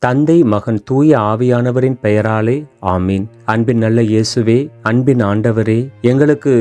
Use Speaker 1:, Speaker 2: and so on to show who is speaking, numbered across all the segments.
Speaker 1: தந்தை, மகன், தூய ஆவியானவரின் பெயராலே ஆமீன். அன்பின் நல்ல இயேசுவே, அன்பின் ஆண்டவரே, எங்களுக்கு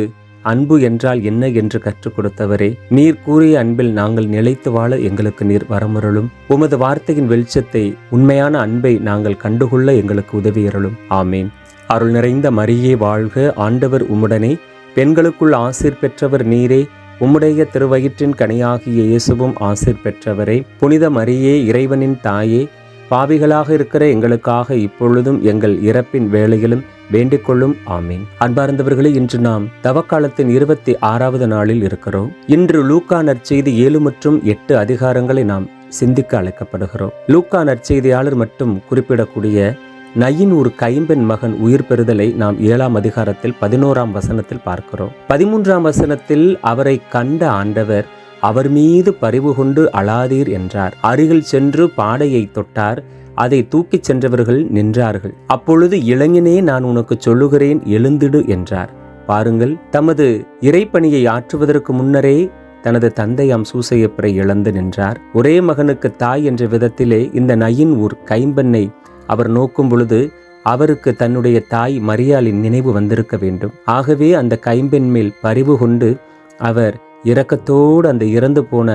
Speaker 1: அன்பு என்றால் என்ன என்று கற்றுக் கொடுத்தவரே, நீர் கூறிய அன்பில் நாங்கள் நிலைத்து வாழ எங்களுக்கு நீர் வரமருளும். உமது வார்த்தையின் வெளிச்சத்தை, உண்மையான அன்பை நாங்கள் கண்டுகொள்ள எங்களுக்கு உதவியருளும். ஆமீன். அருள் நிறைந்த மரியே வாழ்க, ஆண்டவர் உம்முடனே, பெண்களுக்குள் ஆசீர் பெற்றவர் நீரே, உம்முடைய திருவயிற்றின் கனியாகிய இயேசுவும் ஆசீர் பெற்றவரே. புனித மரியே, இறைவனின் தாயே, பாவிகளாக இருக்கிற எங்களுக்காக இப்பொழுதும் எங்கள் இறப்பின் வேளையிலும் வேண்டிக் கொள்ளும். ஆமீன். அன்பார்ந்தவர்களே, இன்று நாம் தவக்காலத்தின் 26வது நாளில் இருக்கிறோம். இன்று லூக்கா நற்செய்தி 7 மற்றும் 8 அதிகாரங்களை நாம் சிந்திக்க அழைக்கப்படுகிறோம். லூக்கா நற்செய்தியாளர் மட்டும் குறிப்பிடக்கூடிய நயின் ஒரு கைம்பெண் மகன் உயிர் பெறுதலை நாம் 7ஆம் அதிகாரத்தில் 11ஆம் வசனத்தில் பார்க்கிறோம். 13ஆம் வசனத்தில் அவரை கண்ட ஆண்டவர் அவர் மீது பரிவு கொண்டு அழாதீர் என்றார். அருகில் சென்று பாடையை தொட்டார். அதை தூக்கிச் சென்றவர்கள் நின்றார்கள். அப்பொழுது, இளைஞனே, நான் உனக்கு சொல்லுகிறேன், எழுந்திடு என்றார். பாருங்கள், தமது இறைப்பணியை ஆற்றுவதற்கு முன்னரே தனது தந்தையாம் சூசையப்பரை இழந்து நின்றார். ஒரே மகனுக்கு தாய் என்ற விதத்திலே இந்த நயின் ஊர் கைம்பெண்ணை அவர் நோக்கும் பொழுது அவருக்கு தன்னுடைய தாய் மரியாளின் நினைவு வந்திருக்க வேண்டும். ஆகவே அந்த கைம்பெண் மேல் பரிவு கொண்டு அவர் இரக்கத்தோடு அந்த இறந்து போன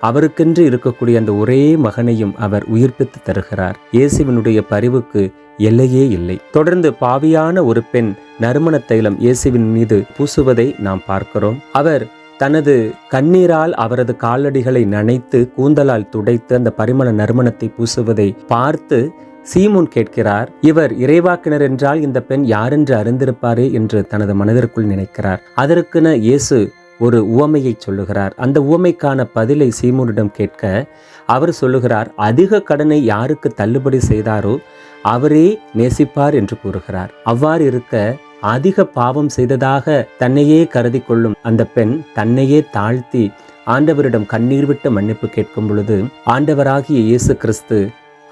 Speaker 1: அவருக்கென்று இருக்கக்கூடிய அந்த ஒரே மகனையும் அவர் உயிர்ப்பித்து தருகிறார். இயேசுவினுடைய பரிவுக்கு எல்லையே இல்லை. தொடர்ந்து பாவியான ஒரு பெண் நறுமண தைலம் இயேசுவின் மீது பூசுவதை நாம் பார்க்கிறோம். அவர் தனது கண்ணீரால் அவரது காலடிகளை நனைத்து கூந்தலால் துடைத்து அந்த பரிமள நறுமணத்தை பூசுவதை பார்த்து சீமோன் கேட்கிறார், இவர் இறைவாக்கினர் என்றால் இந்த பெண் யாரென்று அறிந்திருப்பாரே என்று தனது மனதிற்குள் நினைக்கிறார். அதற்கென இயேசு ஒரு உவமையை சொல்லுகிறார். அந்த உவமைக்கான பதிலை சீமோனிடம் கேட்க அவர் சொல்லுகிறார், அதிக கடனை யாருக்கு தள்ளுபடி செய்தாரோ அவரே நேசிப்பார் என்று கூறுகிறார். அவ்வாறு இருக்க, அதிக பாவம் செய்ததாக தன்னையே கருதி கொள்ளும் அந்த பெண் தன்னையே தாழ்த்தி ஆண்டவரிடம் கண்ணீர் விட்டு மன்னிப்பு கேட்கும் பொழுது ஆண்டவராகிய இயேசு கிறிஸ்து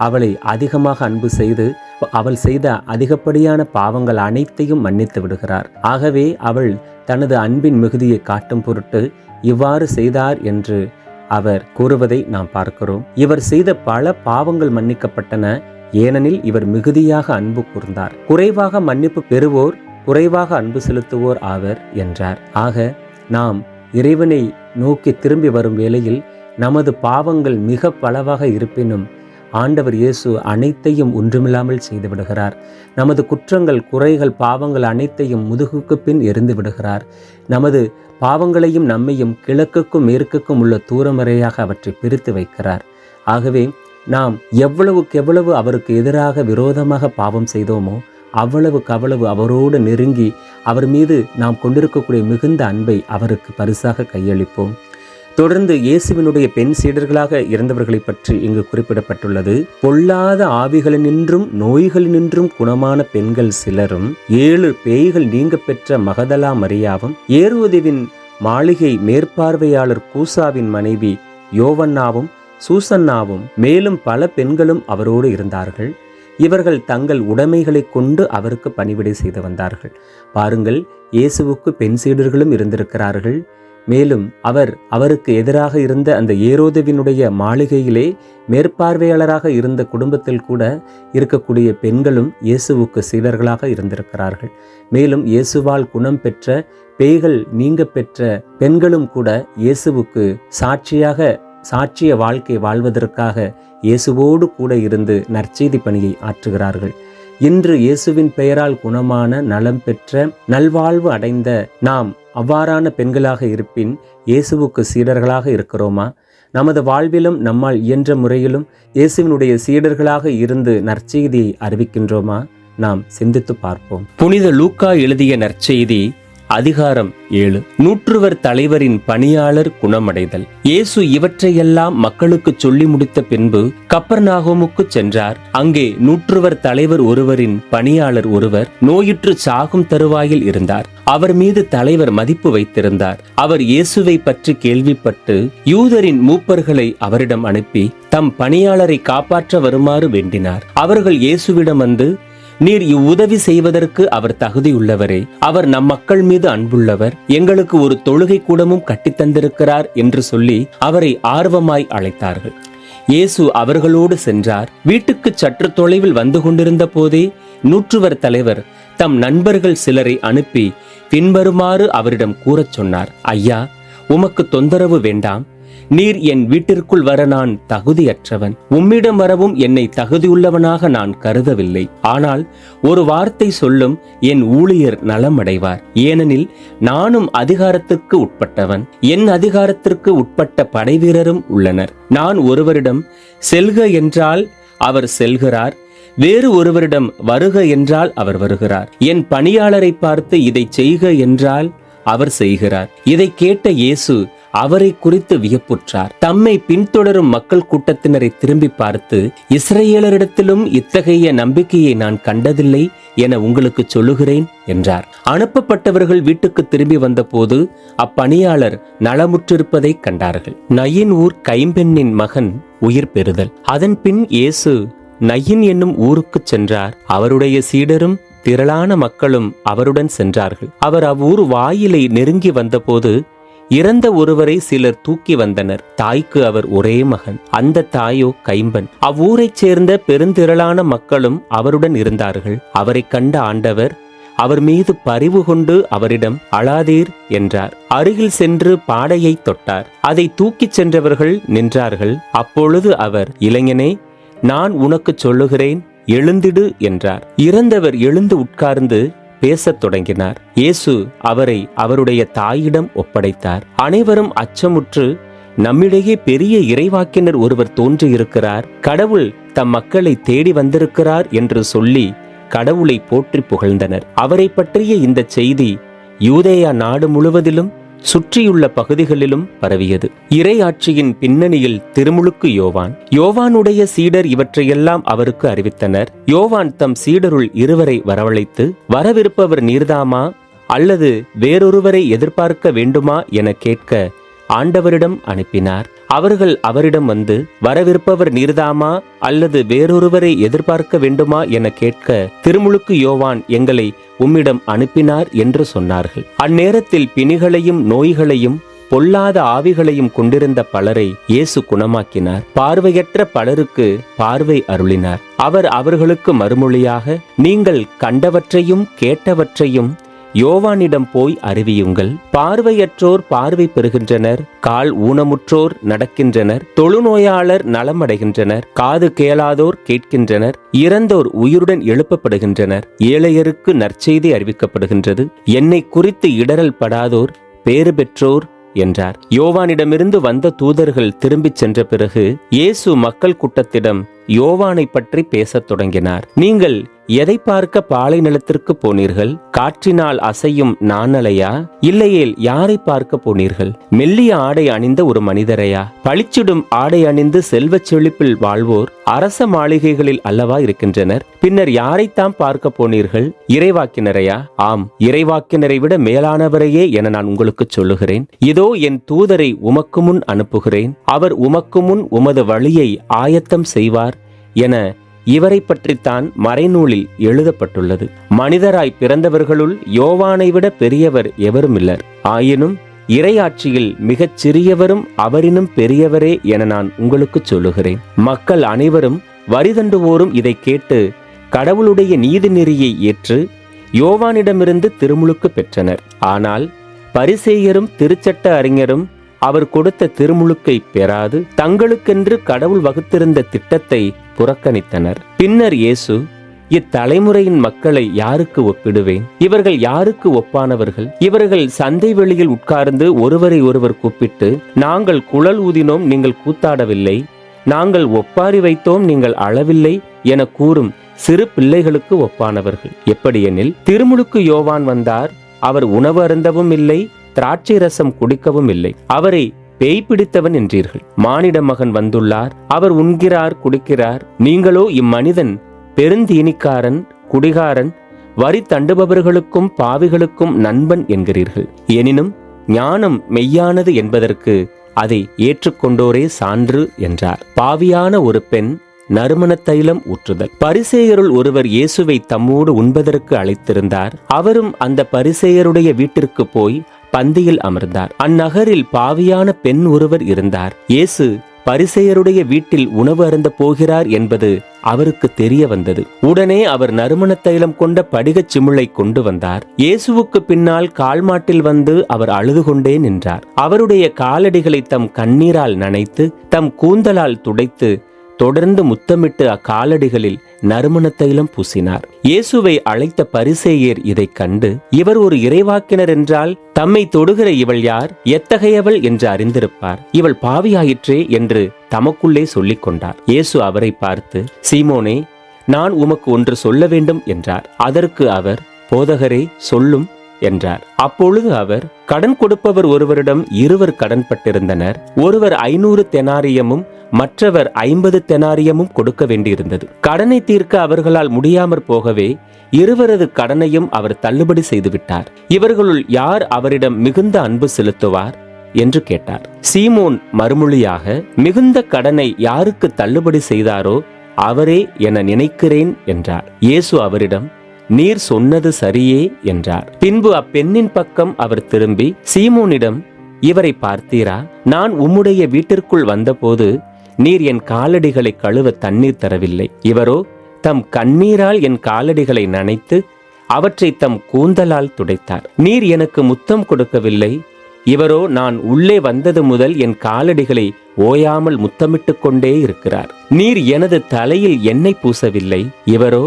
Speaker 1: அவளை அதிகமாக அன்பு செய்து அவள் செய்த அதிகப்படியான பாவங்கள் அனைத்தையும் மன்னித்து விடுகிறார். ஆகவே அவள் தனது அன்பின் மிகுதியை காட்டும் பொருட்டு இவ்வாறு செய்தார் என்று அவர் கூறுவதை நாம் பார்க்கிறோம். இவர் செய்த பல பாவங்கள் மன்னிக்கப்பட்டன, ஏனெனில் இவர் மிகுதியாக அன்பு கூர்ந்தார். குறைவாக மன்னிப்பு பெறுவோர் குறைவாக அன்பு செலுத்துவோர் ஆவர் என்றார். ஆக நாம் இறைவனை நோக்கி திரும்பி வரும் வேளையில் நமது பாவங்கள் மிக பலவாக இருப்பினும் ஆண்டவர் இயேசு அனைத்தையும் ஒன்றுமில்லாமல் செய்து விடுகிறார். நமது குற்றங்கள், குறைகள், பாவங்கள் அனைத்தையும் முதுகுக்கு பின் எரிந்து விடுகிறார். நமது பாவங்களையும் நம்மையும் கிழக்குக்கும் மேற்குக்கும் உள்ள தூரமறையாக அவற்றை பிரித்து வைக்கிறார். ஆகவே நாம் எவ்வளவுக்கு எவ்வளவு அவருக்கு எதிராக விரோதமாக பாவம் செய்தோமோ அவ்வளவுக்கு அவ்வளவு அவரோடு நெருங்கி அவர் மீது நாம் கொண்டிருக்கக்கூடிய மிகுந்த அன்பை அவருக்கு பரிசாக கையளிப்போம். தொடர்ந்து இயேசுவினுடைய பெண் சீடர்களாக இருந்தவர்களை பற்றி இங்கு குறிப்பிடப்பட்டுள்ளது. பொல்லாத ஆவிகளினின்றும் நோய்களினின்றும் குணமான பெண்கள் சிலரும் 7 பேய்கள் நீங்க பெற்ற மகதலா மரியாவும் ஏரோதிவின் மாளிகை மேற்பார்வையாளர் கூசாவின் மனைவி யோவன்னாவும் சூசன்னாவும் மேலும் பல பெண்களும் அவரோடு இருந்தார்கள். இவர்கள் தங்கள் உடைமைகளை கொண்டு அவருக்கு பணிவிடை செய்து வந்தார்கள். பாருங்கள், இயேசுவுக்கு பெண் சீடர்களும் இருந்திருக்கிறார்கள். மேலும் அவருக்கு எதிராக இருந்த அந்த ஏரோதுவினுடைய மாளிகையிலே மேற்பார்வையாளராக இருந்த குடும்பத்தில் கூட இருக்கக்கூடிய பெண்களும் இயேசுவுக்கு சீடர்களாக இருந்திருக்கிறார்கள். மேலும் இயேசுவால் குணம் பெற்ற பேய்கள் நீங்க பெற்ற பெண்களும் கூட இயேசுவுக்கு சாட்சிய வாழ்க்கை வாழ்வதற்காக இயேசுவோடு கூட இருந்து நற்செய்தி பணியை ஆற்றுகிறார்கள். இன்று இயேசுவின் பெயரால் குணமான நலம் பெற்ற நல்வாழ்வு அடைந்த நாம் அவ்வாறான பெண்களாக இருப்பின் இயேசுவுக்கு சீடர்களாக இருக்கிறோமா? நமது வாழ்விலும் நம்மால் இயன்ற முறையிலும் இயேசுவினுடைய சீடர்களாக இருந்து நற்செய்தியை அறிவிக்கின்றோமா? நாம் சிந்தித்து பார்ப்போம். புனித லூக்கா எழுதிய நற்செய்தி அதிகாரம் 7. நூற்றுவர் தலைவரின் பணியாளர் குணமடைதல். இயேசு இவற்றையெல்லாம் மக்களுக்கு சொல்லி முடித்த பின்பு கப்பர்நாகூமுக்கு சென்றார். அங்கே நூற்றுவர் தலைவர் ஒருவரின் பணியாளர் ஒருவர் நோயுற்று சாகும் தருவாயில் இருந்தார். அவர் மீது தலைவர் மதிப்பு வைத்திருந்தார். அவர் இயேசுவை பற்றி கேள்விப்பட்டு யூதரின் மூப்பர்களை அவரிடம் அனுப்பி தம் பணியாளரை காப்பாற்ற வருமாறு வேண்டினார். அவர்கள் இயேசுவிடம் வந்து, நீர் இவ்வுதவி செய்வதற்கு அவர் தகுதியுள்ளவரே, அவர் நம் மக்கள் மீது அன்புள்ளவர், எங்களுக்கு ஒரு தொழுகை கூடமும் கட்டித்தந்திருக்கிறார் என்று சொல்லி அவரை ஆர்வமாய் அழைத்தார்கள். இயேசு அவர்களோடு சென்றார். வீட்டுக்கு சற்று தொலைவில் வந்து கொண்டிருந்த போதே நூற்றுவர் தலைவர் தம் நண்பர்கள் சிலரை அனுப்பி பின்வருமாறு அவரிடம் கூறச் சொன்னார். ஐயா, உமக்கு தொந்தரவு வேண்டாம். நீர் என் வீட்டிற்குள் வர நான் தகுதியற்றவன். உம்மிடம் வரவும் என்னை தகுதியுள்ளவனாக நான் கருதவில்லை. ஆனால் ஒரு வார்த்தை சொல்லும், என் ஊழியர் நலமடைவார். ஏனெனில் நானும் அதிகாரத்திற்கு உட்பட்டவன். என் அதிகாரத்திற்கு உட்பட்ட படைவீரரும் உள்ளனர். நான் ஒருவரிடம் செல்க என்றால் அவர் செல்கிறார், வேறு ஒருவரிடம் வருக என்றால் அவர் வருகிறார். என் பணியாளரை பார்த்து இதை செய்க என்றால் அவர் செய்கிறார். இதை கேட்ட இயேசு அவரை குறித்து வியப்புற்றார். தம்மை பின்தொடரும் மக்கள் கூட்டத்தினரை திரும்பி பார்த்து, இஸ்ரவேலரிடத்திலும் இத்தகைய நம்பிக்கையை நான் கண்டதில்லை என உங்களுக்கு சொல்லுகிறேன் என்றார். அனுப்பப்பட்டவர்கள் வீட்டுக்கு திரும்பி வந்தபோது அப்பணியாளர் நலமுற்றிருப்பதை கண்டார்கள். நயின் ஊர் கைம்பெண்ணின் மகன் உயிர் பெறுதல். அதன் பின் இயேசு நயின் என்னும் ஊருக்கு சென்றார். அவருடைய சீடரும் திரளான மக்களும் அவருடன் சென்றார்கள். அவர் அவ்வூர் வாயிலை நெருங்கி வந்தபோது இறந்த ஒருவரை சிலர் தூக்கி வந்தனர். தாய்க்கு அவர் ஒரே மகன். அந்த தாயோ கைம்பன். அவ்வூரைச் சேர்ந்த பெருந்திரளான மக்களும் அவருடன் இருந்தார்கள். அவரை கண்ட ஆண்டவர் அவர் மீது பரிவு கொண்டு அவரிடம் அழாதீர் என்றார். அருகில் சென்று பாடையை தொட்டார். அதை தூக்கிச் சென்றவர்கள் நின்றார்கள். அப்பொழுது அவர், இளைஞனே, நான் உனக்கு சொல்லுகிறேன், எழுந்திடு என்றார். இறந்தவர் எழுந்து உட்கார்ந்து பேசத் தொடங்கினார். இயேசு அவரை அவருடைய தாயிடம் ஒப்படைத்தார். அனைவரும் அச்சமுற்று, நம்மிடையே பெரிய இறைவாக்கினர் ஒருவர் தோன்றியிருக்கிறார், கடவுள் தம் மக்களை தேடி வந்திருக்கிறார் என்று சொல்லி கடவுளை போற்றி புகழ்ந்தனர். அவரை பற்றிய இந்த செய்தி யூதேயா நாடு முழுவதிலும் சுற்றியுள்ள பகுதிகளிலும் பரவியது. இறையாட்சியின் பின்னணியில் திருமுழுக்கு யோவான். யோவானுடைய சீடர் இவற்றையெல்லாம் அவருக்கு அறிவித்தனர். யோவான் தம் சீடருள் இருவரை வரவழைத்து, வரவிருப்பவர் நீர்தாமா அல்லது வேறொருவரை எதிர்பார்க்க வேண்டுமா என கேட்க ஆண்டவரிடம் அனுப்பினார். அவர்கள் அவரிடம் வந்து, வரவிருப்பவர் நீர்தாமா அல்லது வேறொருவரை எதிர்பார்க்க வேண்டுமா என கேட்க திருமுழுக்கு யோவான் எங்களை உம்மிடம் அனுப்பினார் என்று சொன்னார்கள். அந்நேரத்தில் பிணிகளையும் நோய்களையும் பொல்லாத ஆவிகளையும் கொண்டிருந்த பலரை இயேசு குணமாக்கினார். பார்வையற்ற பலருக்கு பார்வை அருளினார். அவர் அவர்களுக்கு மறுமொழியாக, நீங்கள் கண்டவற்றையும் கேட்டவற்றையும் யோவானிடம் போய் அறிவியுங்கள். பார்வையற்றோர் பார்வை பெறுகின்றனர், கால் ஊனமுற்றோர் நடக்கின்றனர், தொழுநோயாளர் நலமடைகின்றனர், காது கேளாதோர் கேட்கின்றனர், இறந்தோர் உயிருடன் எழுப்பப்படுகின்றனர், ஏழையருக்கு நற்செய்தி அறிவிக்கப்படுகின்றது, என்னை குறித்து இடரல் படாதோர் பேறு பெற்றோர் என்றார். யோவானிடமிருந்து வந்த தூதர்கள் திரும்பிச் சென்ற பிறகு இயேசு மக்கள் கூட்டத்திடம் யோவானை பற்றி பேசத் தொடங்கினார். நீங்கள் எதை பார்க்க பாலை நிலத்திற்கு போனீர்கள்? காற்றினால் அசையும் நாணலையா? இல்லையேல் யாரை பார்க்க போனீர்கள்? மெல்லிய ஆடை அணிந்த ஒரு மனிதரையா? பளிச்சிடும் ஆடை அணிந்து செல்வச் செழிப்பில் வாழ்வோர் அரச மாளிகைகளில் அல்லவா இருக்கின்றனர்? பின்னர் யாரைத்தான் பார்க்க போனீர்கள்? இறைவாக்கினரையா? ஆம், இறைவாக்கினரை விட மேலானவரையே என நான் உங்களுக்கு சொல்லுகிறேன். இதோ என் தூதரை உமக்கு முன் அனுப்புகிறேன். அவர் உமக்கு முன் உமது வழியை ஆயத்தம் செய்வார் என இவரை பற்றித்தான் மறைநூலில் எழுதப்பட்டுள்ளது. மனிதராய் பிறந்தவர்களுள் யோவானை விட பெரியவர் எவருமில்லர். ஆயினும் இறையாட்சியில் மிகச் சிறியவரும் அவரினும் பெரியவரே என நான் உங்களுக்கு சொல்லுகிறேன். மக்கள் அனைவரும் வரிதண்டுவோரும் இதை கேட்டு கடவுளுடைய நீதி நெறியை ஏற்று யோவானிடமிருந்து திருமுழுக்கு பெற்றனர். ஆனால் பரிசேயரும் திருச்சட்ட அறிஞரும் அவர் கொடுத்த திருமுழுக்கை பெறாது தங்களுக்கென்று கடவுள் வகுத்திருந்த திட்டத்தை புறக்கணித்தனர். பின்னர் இயேசு, இத்தலைமுறையின் மக்களை யாருக்கு ஒப்பிடுவேன்? இவர்கள் யாருக்கு ஒப்பானவர்கள்? இவர்கள் சந்தை வெளியில் உட்கார்ந்து ஒருவரை ஒருவர் கூப்பிட்டு, நாங்கள் குழல் ஊதினோம், நீங்கள் கூத்தாடவில்லை, நாங்கள் ஒப்பாரி வைத்தோம், நீங்கள் அளவில்லை என கூறும் சிறு பிள்ளைகளுக்கு ஒப்பானவர்கள். எப்படியெனில், திருமுழுக்கு யோவான் வந்தார், அவர் உணவு அருந்தவும் இல்லை, திராட்சை ரசம் குடிக்கவும் இல்லை, அவரை பேய் பிடித்தவன் என்றீர்கள். மானிட மகன் வந்துள்ளார், அவர் உண்கிறார், குடிக்கிறார். நீங்களோ இம்மனிதன் பெருந்தீனிக்காரன், குடிகாரன், வரி தண்டுபவர்களுக்கும் பாவிகளுக்கும் நண்பன் என்கிறீர்கள். எனினும் ஞானம் மெய்யானது என்பதற்கு அதை ஏற்றுக்கொண்டோரே சான்று என்றார். பாவியான ஒரு பெண் நறுமண தைலம் ஊற்றுதல். பரிசேயருள் ஒருவர் இயேசுவை தம்மோடு உண்பதற்கு அழைத்திருந்தார். அவரும் அந்த பரிசேயருடைய வீட்டிற்கு போய் பந்தியில் அமர்ந்தார். அந்நகரில் பாவியான பெண் ஒருவர் இருந்தார். இயேசு பரிசேயருடைய வீட்டில் உணவு அருந்த போகிறார் என்பது அவருக்கு தெரிய வந்தது. உடனே அவர் நறுமண தைலம் கொண்ட படிகச் சிமிழை கொண்டு வந்தார். இயேசுவுக்கு பின்னால் கால்மாட்டில் வந்து அவர் அழுது கொண்டே நின்றார். அவருடைய காலடிகளை தம் கண்ணீரால் நனைத்து தம் கூந்தலால் துடைத்து தொடர்ந்து முத்தமிட்டு அக்காலடிகளில் நறுமண தைலம் பூசினார். இயேசுவை அழைத்த பரிசேயர் இதை கண்டு, இவர் ஒரு இறைவாக்கினர் என்றால் தம்மை தொடுகிற இவள் யார், எத்தகையவள் என்று அறிந்திருப்பார், இவள் பாவியாயிற்றே என்று தமக்குள்ளே சொல்லிக் கொண்டார். இயேசு அவரை பார்த்து, சீமோனே, நான் உமக்கு ஒன்று சொல்ல வேண்டும் என்றார். அதற்கு அவர், போதகரே, சொல்லும் என்றார். அப்பொழுது அவர், கடன் கொடுப்பவர் ஒருவரிடம் 2 கடன் பட்டிருந்தனர். ஒருவர் 500 தெனாரியமும் மற்றவர் 50 தெனாரியமும் கொடுக்க வேண்டியிருந்தது. கடனை தீர்க்க அவர்களால் முடியாமற் போகவே இருவரது கடனையும் அவர் தள்ளுபடி செய்துவிட்டார். இவர்களுள் யார் அவரிடம் மிகுந்த அன்பு செலுத்துவார் என்று கேட்டார். சீமோன் மறுமொழியாக, மிகுந்த கடனை யாருக்கு தள்ளுபடி செய்தாரோ அவரே என நினைக்கிறேன் என்றார். இயேசு அவரிடம், நீர் சொன்னது சரியே என்றார். பின்பு அப்பெண்ணின் பக்கம் அவர் திரும்பி சீமோனிடம், இவரை பார்த்தீரா? நான் உம்முடைய வீட்டிற்குள் வந்தபோது நீர் என் காலடிகளை கழுவ தண்ணீர் தரவில்லை. இவரோ தம் கண்ணீரால் என் காலடிகளை நனைத்து அவற்றை தம் கூந்தலால் துடைத்தார். நீர் எனக்கு முத்தம் கொடுக்கவில்லை. இவரோ நான் உள்ளே வந்தது முதல் என் காலடிகளை ஓயாமல் முத்தமிட்டு கொண்டே இருக்கிறார். நீர் எனது தலையில் எண்ணெய் பூசவில்லை. இவரோ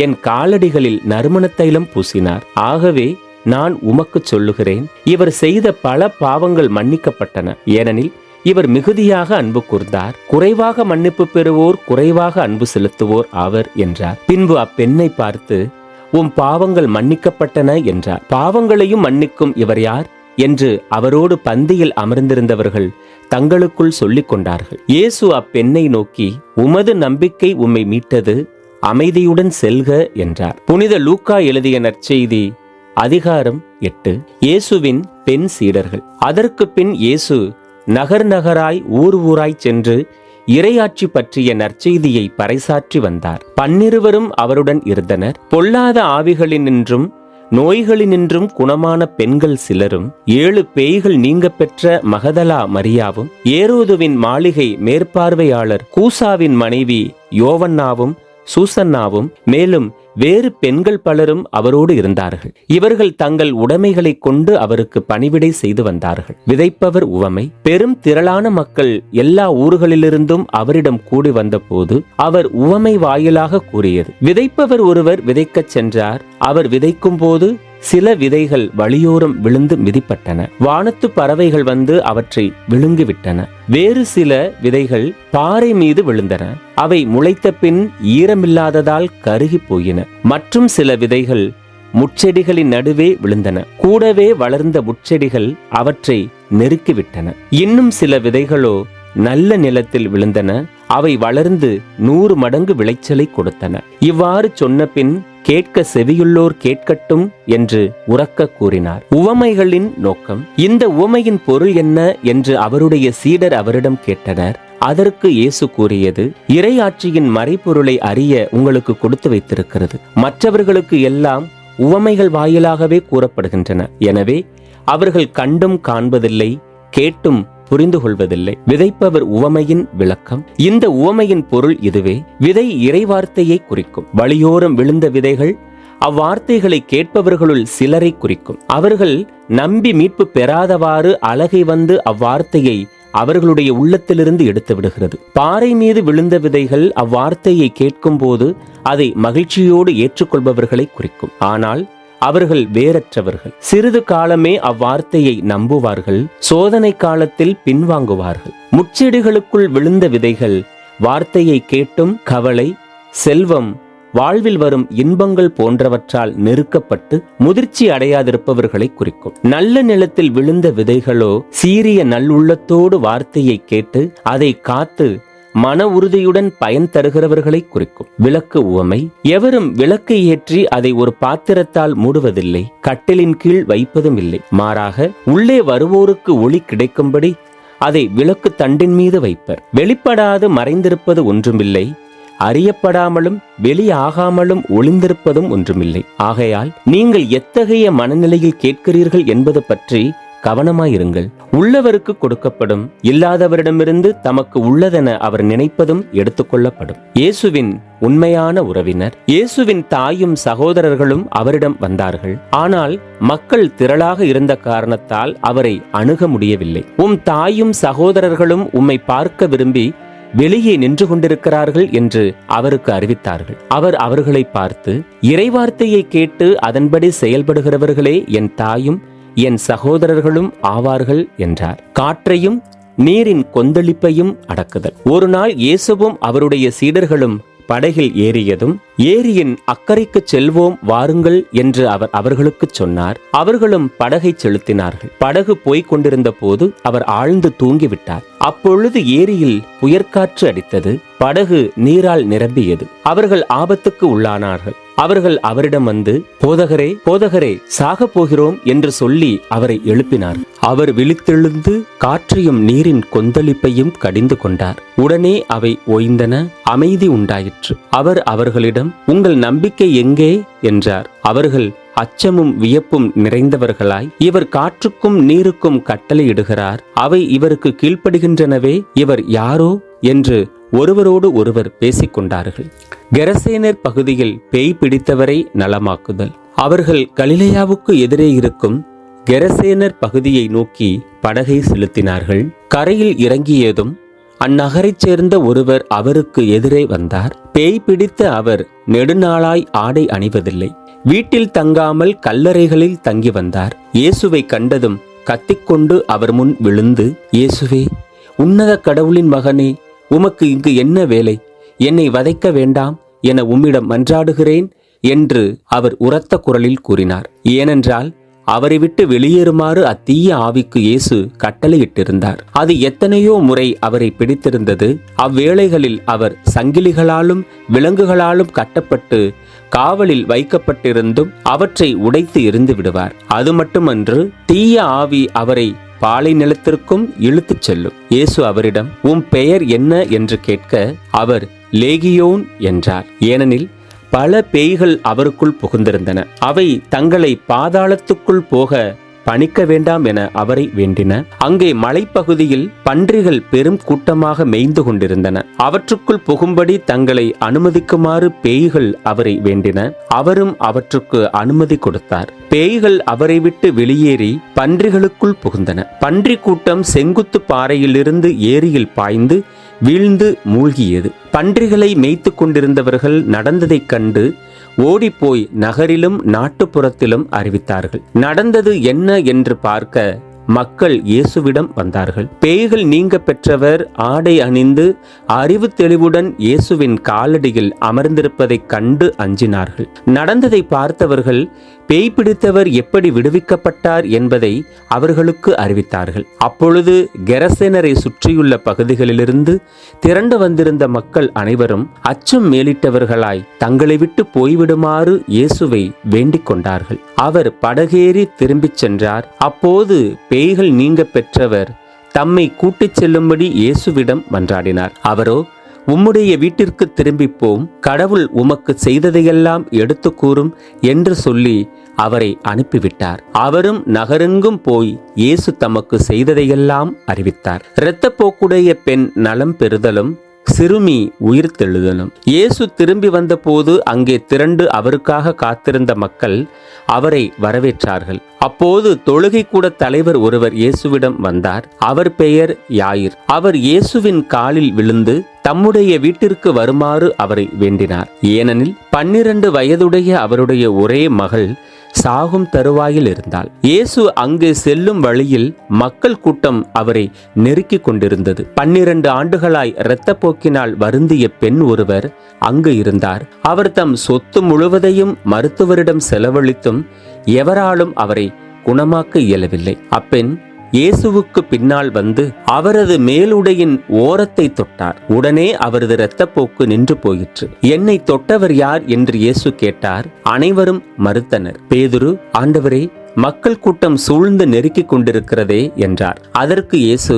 Speaker 1: என் காலடிகளில் நறுமண தைலம் பூசினார். ஆகவே நான் உமக்கு சொல்லுகிறேன், இவர் செய்த பல பாவங்கள் மன்னிக்கப்பட்டன, ஏனெனில் இவர் மிகுதியாக அன்பு கூர்ந்தார். குறைவாக மன்னிப்பு பெறுவோர் குறைவாக அன்பு செலுத்துவோர் ஆவர் என்றார். பின்பு அப்பெண்ணை பார்த்து, உம் பாவங்கள் மன்னிக்கப்பட்டன என்றார். பாவங்களையும் மன்னிக்கும் இவர் யார் என்று அவரோடு பந்தியில் அமர்ந்திருந்தவர்கள் தங்களுக்குள் சொல்லிக் கொண்டார்கள். இயேசு அப்பெண்ணை நோக்கி, உமது நம்பிக்கை உம்மை மீட்டது, அமைதியுடன் செல்க என்றார். புனித லூக்கா எழுதிய நற்செய்தி அதிகாரம் 8. இயேசுவின் பெண் சீடர்கள். அதற்கு பின் இயேசு நகர் நகராய் ஊர் ஊராய் சென்று இறையாட்சி பற்றிய நற்செய்தியை பறைசாற்றி வந்தார். 12 அவருடன் இருந்தனர். பொல்லாத ஆவிகளினின்றும் நோய்களினின்றும் குணமான பெண்கள் சிலரும், 7 பேய்கள் நீங்க பெற்ற மகதலா மரியாவும், ஏரோதுவின் மாளிகை மேற்பார்வையாளர் கூசாவின் மனைவி யோவன்னாவும் சூசன்னாவும் மேலும் வேறு பெண்கள் பலரும் அவரோடு இருந்தார்கள். இவர்கள் தங்கள் உடைமைகளை கொண்டு அவருக்கு பணிவிடை செய்து வந்தார்கள். விதைப்பவர் உவமை. பெரும் திரளான மக்கள் எல்லா ஊர்களிலிருந்தும் அவரிடம் கூடி வந்த போது அவர் உவமை வாயிலாக கூறியது, விதைப்பவர் ஒருவர் விதைக்கச் சென்றார். அவர் விதைக்கும் போது சில விதைகள் வழியோரம் விழுந்து மிதிப்பட்டன. வானத்து பறவைகள் வந்து அவற்றை விழுங்கிவிட்டன. வேறு சில விதைகள் பாறை மீது விழுந்தன. அவை முளைத்த பின் ஈரமில்லாததால் கருகி போயின. மற்றும் சில விதைகள் முட்செடிகளின் நடுவே விழுந்தன. கூடவே வளர்ந்த முட்செடிகள் அவற்றை நெருக்கிவிட்டன. இன்னும் சில விதைகளோ நல்ல நிலத்தில் விழுந்தன. அவை வளர்ந்து 100 மடங்கு விளைச்சலை கொடுத்தன. இவ்வாறு சொன்ன பின், கேட்க செவியுள்ளோர் கேட்கட்டும் என்று உரக்க கூறினார். உவமைகளின் நோக்கம். இந்த உவமையின் பொருள் என்ன என்று அவருடைய சீடர் அவரிடம் கேட்டனர். அதற்கு இயேசு கூறியது, இறையாட்சியின் மறைபொருளை அறிய உங்களுக்கு கொடுத்து வைத்திருக்கிறது. மற்றவர்களுக்கு எல்லாம் உவமைகள் வாயிலாகவே கூறப்படுகின்றன. எனவே அவர்கள் கண்டும் காண்பதில்லை, கேட்டும் புரிந்து கொள்வதில்லை. விதைப்பவர் உவமையின் விளக்கம். இந்த உவமையின் பொருள் இதுவே. விதை இறைவார்த்தையை குறிக்கும். வழியோரம் விழுந்த விதைகள் அவ்வார்த்தைகளை கேட்பவர்களுள் சிலரை குறிக்கும். அவர்கள் நம்பி மீட்பு பெறாதவாறு அலகை வந்து அவ்வார்த்தையை அவர்களுடைய உள்ளத்திலிருந்து எடுத்து விடுகிறது. பாறை மீது விழுந்த விதைகள் அவ்வார்த்தையை கேட்கும் போது அதை மகிழ்ச்சியோடு ஏற்றுக்கொள்பவர்களை குறிக்கும். ஆனால் அவர்கள் வேறற்றவர்கள். சிறிது காலமே அவ்வார்த்தையை நம்புவார்கள். சோதனை காலத்தில் பின்வாங்குவார்கள். முட்செடிகளுக்குள் விழுந்த விதைகள் வார்த்தையை கேட்டும் கவலை, செல்வம், வாழ்வில் வரும் இன்பங்கள் போன்றவற்றால் நெருக்கப்பட்டு முதிர்ச்சி அடையாதிருப்பவர்களை குறிக்கும். நல்ல நிலத்தில் விழுந்த விதைகளோ சீரிய நல்லுள்ளத்தோடு வார்த்தையை கேட்டு அதை காத்து மன உறுதியுடன் பயன் தருகிறவர்களை குறிக்கும். விளக்கு உவமை. எவரும் விளக்கை ஏற்றி அதை ஒரு பாத்திரத்தால் மூடுவதில்லை, கட்டிலின் கீழ் வைப்பதும் இல்லை. மாறாக உள்ளே வருவோருக்கு ஒளி கிடைக்கும்படி அதை விளக்கு தண்டின் மீது வைப்பர். வெளிப்படாது மறைந்திருப்பது ஒன்றுமில்லை, அறியப்படாமலும் வெளியாகாமலும் ஒளிந்திருப்பதும் ஒன்றுமில்லை. ஆகையால் நீங்கள் எத்தகைய மனநிலையில் கேட்கிறீர்கள் என்பது பற்றி கவனமாயிருங்கள். உள்ளவருக்கு கொடுக்கப்படும், இல்லாதவரிடமிருந்து தமக்கு உள்ளதென அவர் நினைப்பதும் எடுத்துக்கொள்ளப்படும். இயேசுவின் உண்மையான உறவினர். இயேசுவின் தாயும் சகோதரர்களும் அவரிடம் வந்தார்கள். ஆனால் மக்கள் திரளாக இருந்த காரணத்தால் அவரை அணுக முடியவில்லை. உம் தாயும் சகோதரர்களும் உம்மை பார்க்க விரும்பி வெளியே நின்று கொண்டிருக்கிறார்கள் என்று அவருக்கு அறிவித்தார்கள். அவர் அவர்களை பார்த்து, இறைவார்த்தையை கேட்டு அதன்படி செயல்படுகிறவர்களே என் தாயும் என் சகோதரர்களும் ஆவார்கள் என்றார். காற்றையும் நீரின் கொந்தளிப்பையும் அடக்குதல். ஒரு நாள் இயேசுவும் அவருடைய சீடர்களும் படகில் ஏறியதும், ஏரியின் அக்கறைக்கு செல்வோம் வாருங்கள் என்று அவர் அவர்களுக்கு சொன்னார். அவர்களும் படகை செலுத்தினார்கள். படகு போய்க் கொண்டிருந்த போது அவர் ஆழ்ந்து தூங்கிவிட்டார். அப்பொழுது ஏரியில் புயற்காற்று அடித்தது. படகு நீரால் நிரம்பியது. அவர்கள் ஆபத்துக்கு உள்ளானார்கள். அவர்கள் அவரிடம் வந்து, போதகரே போதகரே, சாக போகிறோம் என்று சொல்லி அவரை எழுப்பினார். அவர் விழித்தெழுந்து காற்றையும் நீரின் கொந்தளிப்பையும் கடிந்து கொண்டார். உடனே அவை ஓய்ந்தன, அமைதி உண்டாயிற்று. அவர் அவர்களிடம், உங்கள் நம்பிக்கை எங்கே என்றார். அவர்கள் அச்சமும் வியப்பும் நிறைந்தவர்களாய், இவர் காற்றுக்கும் நீருக்கும் கட்டளையிடுகிறார், அவை இவருக்கு கீழ்ப்படுகின்றனவே, இவர் யாரோ என்று ஒருவரோடு ஒருவர் பேசிக்கொண்டார்கள். கெரசேனர் பகுதியில் பேய் பிடித்தவரை நலமாக்குதல். அவர்கள் கலிலேயாவுக்கு எதிரே இருக்கும் கெரசேனர் பகுதியை நோக்கி படகை செலுத்தினார்கள். கரையில் இறங்கியதும் அந்நகரைச் சேர்ந்த ஒருவர் அவருக்கு எதிரே வந்தார். பேய் பிடித்த அவர் நெடுநாளாய் ஆடை அணிவதில்லை. வீட்டில் தங்காமல் கல்லறைகளில் தங்கி வந்தார். இயேசுவை கண்டதும் கத்திக்கொண்டு அவர் முன் விழுந்து, இயேசுவே, உன்னத கடவுளின் மகனே, உமக்கு இங்கு என்ன வேலை? என்னை வதைக்க வேண்டாம் என உம்மிடம் மன்றாடுகிறேன் என்று அவர் உரத்த குரலில் கூறினார். ஏனென்றால் அவரை விட்டு வெளியேறுமாறு அத்தீய ஆவிக்கு இயேசு கட்டளையிட்டிருந்தார். அது எத்தனையோ முறை அவரை பிடித்திருந்தது. அவ்வேளைகளில் அவர் சங்கிலிகளாலும் விலங்குகளாலும் கட்டப்பட்டு காவலில் வைக்கப்பட்டிருந்தும் அவற்றை உடைத்து எறிந்து விடுவார். அது மட்டுமன்று, தீய ஆவி அவரை பாலை நிலத்திற்கும் இழுத்துச் செல்லும். இயேசு அவரிடம், உம் பெயர் என்ன என்று கேட்க அவர் லேகியோன் என்றார். ஏனெனில் பல பேய்கள் அவருக்குள் புகுந்திருந்தன. அவை தங்களை பாதாளத்துக்குள் போக பணிக்க வேண்டாம் என அவரை வேண்டின. அங்கே மலைப்பகுதியில் பன்றிகள் பெரும் கூட்டமாக மேய்ந்து கொண்டிருந்தன. அவற்றுக்குள் புகும்படி தங்களை அனுமதிக்குமாறு பேய்கள் அவரை வேண்டின. அவரும் அவற்றுக்கு அனுமதி கொடுத்தார். பேய்கள் அவரை விட்டு வெளியேறி பன்றிகளுக்குள் புகுந்தன. பன்றி கூட்டம் செங்குத்து பாறையிலிருந்து ஏரியில் பாய்ந்து வீழ்ந்து மூழ்கியது. பன்றிகளை மேய்த்து கொண்டிருந்தவர்கள் நடந்ததைக் கண்டு ஓடிப்போய் நகரிலும் நாட்டுப்புறத்திலும் அறிவித்தார்கள். நடந்தது என்ன என்று பார்க்க மக்கள் இயேசுவிடம் வந்தார்கள். பேய்கள் நீங்க பெற்றவர் ஆடை அணிந்து அறிவு தெளிவுடன் இயேசுவின் காலடியில் அமர்ந்திருப்பதைக் கண்டு அஞ்சினார்கள். நடந்ததை பார்த்தவர்கள் பேய் பிடித்தவர் எப்படி விடுவிக்கப்பட்டார் என்பதை அவர்களுக்கு அறிவித்தார்கள். அப்பொழுது கெரசேனரை சுற்றியுள்ள பகுதிகளிலிருந்து திரண்டு வந்திருந்த மக்கள் அனைவரும் அச்சம் மேலிட்டவர்களாய் தங்களை விட்டு போய்விடுமாறு இயேசுவை வேண்டிக் கொண்டார்கள். அவர் படகேறி திரும்பிச் சென்றார். அப்போது பேய்கள் நீங்க பெற்றவர் தம்மை கூட்டிச் செல்லும்படி இயேசுவிடம் மன்றாடினார். அவரோ, உம்முடைய வீட்டிற்கு திரும்பிப்போம், கடவுள் உமக்கு செய்ததையெல்லாம் எடுத்து கூறும் என்று சொல்லி அவரை அனுப்பிவிட்டார். அவரும் நகரெங்கும் போய் இயேசு தமக்கு செய்ததையெல்லாம் அறிவித்தார். இரத்தப்போக்குடைய பெண் நலம் பெறுதலும் சிறுமி உயிர் தெழுதலும். இயேசு திரும்பி வந்தபோது அங்கே திரண்டு அவருக்காக காத்திருந்த மக்கள் அவரை வரவேற்றார்கள். அப்போது தொழுகை கூட தலைவர் ஒருவர் இயேசுவிடம் வந்தார். அவர் பெயர் யாயிர். அவர் இயேசுவின் காலில் விழுந்து தம்முடைய வீட்டிற்கு வருமாறு அவரை வேண்டினார். ஏனெனில் 12 வயதுடைய அவருடைய ஒரே மகள் சாகும் தருவாயில் இருந்தாள். இயேசு அங்கே செல்லும் வழியில் மக்கள் கூட்டம் அவரை நெருக்கிக் கொண்டிருந்தது. 12 ஆண்டுகளாய் இரத்தப்போக்கினால் வருந்திய பெண் ஒருவர் அங்கு இருந்தார். அவர் தம் சொத்து முழுவதையும் மருத்துவரிடம் செலவழித்தும் எவராலும் அவரை குணமாக்க இயலவில்லை. அப்பெண் இயேசுவுக்கு பின்னால் வந்து அவரது மேலுடையின் ஓரத்தை தொட்டார். உடனே அவரது இரத்தப்போக்கு நின்று போயிற்று. என்னை தொட்டவர் யார் என்று இயேசு கேட்டார். அனைவரும் மறுத்தனர். பேதுரு, ஆண்டவரே, மக்கள் கூட்டம் சூழ்ந்து நெருக்கிக் கொண்டிருக்கிறதே என்றார். அதற்கு இயேசு,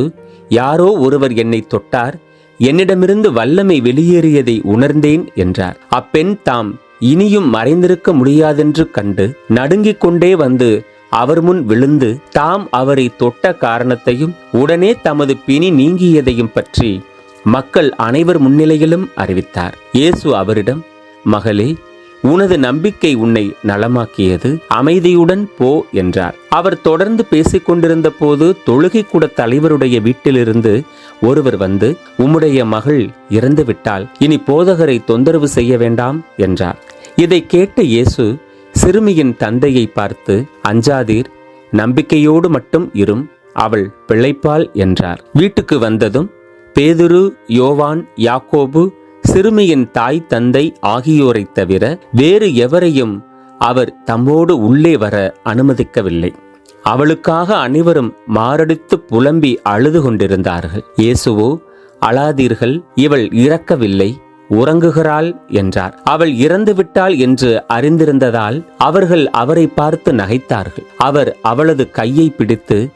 Speaker 1: யாரோ ஒருவர் என்னை தொட்டார், என்னிடமிருந்து வல்லமை வெளியேறியதை உணர்ந்தேன் என்றார். அப்பெண் தாம் இனியும் மறைந்திருக்க முடியாதென்று கண்டு நடுங்கிக் கொண்டே வந்து அவர் முன் விழுந்து தாம் அவரை தொட்ட காரணத்தையும் உடனே தமது பிணி நீங்கியதையும் பற்றி மக்கள் அனைவர் முன்னிலையிலும் அறிவித்தார். இயேசு அவரிடம், மகளே, உனது நம்பிக்கை உன்னை நலமாக்கியது, அமைதியுடன் போ என்றார். அவர் தொடர்ந்து பேசிக் கொண்டிருந்த போது தொழுகை கூட தலைவருடைய வீட்டிலிருந்து ஒருவர் வந்து, உம்முடைய மகள் இறந்து விட்டால் இனி போதகரை தொந்தரவு செய்ய வேண்டாம் என்றார். இதை கேட்ட இயேசு சிறுமியின் தந்தையை பார்த்து, அஞ்சாதீர், நம்பிக்கையோடு மட்டும் இரும், அவள் பிழைப்பாள் என்றார். வீட்டுக்கு வந்ததும் பேதுரு, யோவான், யாக்கோபு, சிறுமியின் தாய் தந்தை ஆகியோரைத் தவிர வேறு எவரையும் அவர் தம்மோடு உள்ளே வர அனுமதிக்கவில்லை. அவளுக்காக அனைவரும் மாரடித்து புலம்பி அழுது கொண்டிருந்தார்கள். இயேசுவோ, அழாதீர்கள், இவள் இறக்கவில்லை, உறங்குகிறாள் என்றார். அவள் இறந்துவிட்டாள் என்று அறிந்திருந்ததால் அவர்கள் அவரை பார்த்து நகைத்தார்கள். அவர் அவளது கையை பிடித்து,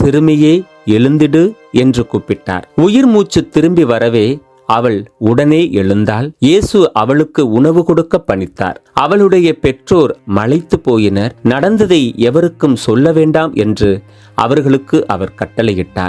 Speaker 1: சிறுமியே, எழுந்திடு என்று கூப்பிட்டார். உயிர் மூச்சு திரும்பி வரவே அவள் உடனே எழுந்தாள். இயேசு அவளுக்கு உணவு கொடுக்க பணித்தார். அவளுடைய பெற்றோர் மலைத்து போயினர். நடந்ததை எவருக்கும் சொல்ல வேண்டாம் என்று அவர்களுக்கு அவர் கட்டளையிட்டார்.